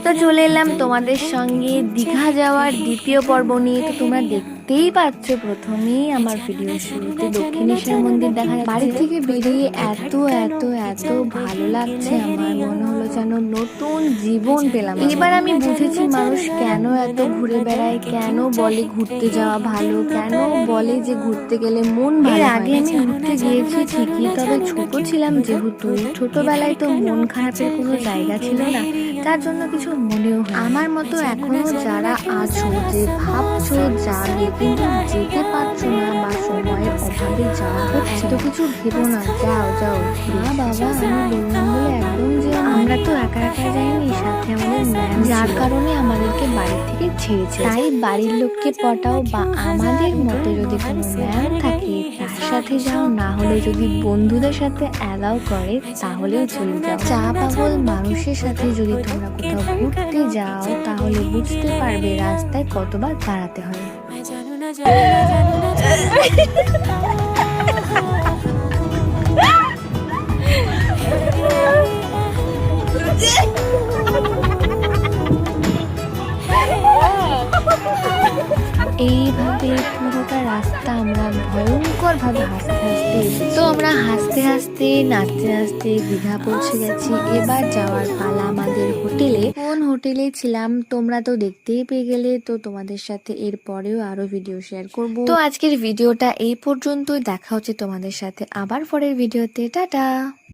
তো চলে এলাম তোমাদের সঙ্গে দীঘা যাওয়ার দ্বিতীয় পর্ব নিয়ে। তো তোমরা দেখতেই পাচ্ছ প্রথমেই আমার ভিডিও শুরুতে দক্ষিণেশ্বর মন্দির দেখা যাচ্ছে। বাড়ি থেকে বেরিয়ে এত এত এত ভালো লাগছে, আমার মনে হলো যেন নতুন জীবন পেলাম। এবার আমি বুঝেছি মানুষ কেন এত ঘুরে বেড়ায়, কেন বলে ঘুরতে যাওয়া ভালো, কেন বলে যে ঘুরতে গেলে মন ভালো। এর আগে আমি ঘুরতে গিয়েছি ঠিকই, তবে ছোট ছিলাম যেহেতু, ছোটবেলায় তো মন খারাপের কোনো জায়গা ছিল না, তার জন্য কিছু মনেও হয়। আমার মতো এখনো যারা আছো যে ভাবছো যাবে কিন্তু যেতে পারছো না বা সময়ের অভাবে যাওয়া হচ্ছে, এত কিছু ভেবো না, যাও যাও। না বাবা, আমি বললাম বলে একদম যে আমরা তো একা একা যাইনি, সাথে আমাদের ম্যাম, যার কারণে আমাদেরকে বাড়ি থেকে ছেড়েছে। তাই বাড়ির লোককে পটাও বা আমাদের মতো যদি কোনো ম্যাম থাকে তার সাথে যাও, না হলে যদি বন্ধুদের সাথে অ্যালাউ করে তাহলেও চলে যাও। চা পাগল মানুষের সাথে যদি তোমরা কোথাও ঘুরতে যাও তাহলে বুঝতে পারবে রাস্তায় কতবার দাঁড়াতে হয়। এইভাবে পুরোটা রাস্তা আমরা ভয়ঙ্কর ভাবে হাসতে হাসতে, তো আমরা হাসতে হাসতে নাচতে নাচতে দীঘা পৌঁছে গেছি। এবার যাওয়ার পালা আমাদের হোটেলে। কোন হোটেলে ছিলাম তোমরা তো দেখতেই পেয়ে গেলে, তো তোমাদের সাথে এর পরেও আরো ভিডিও শেয়ার করব। তো আজকের ভিডিওটা এই পর্যন্তই, দেখা হচ্ছে তোমাদের সাথে আবার পরের ভিডিওতে। টাটা।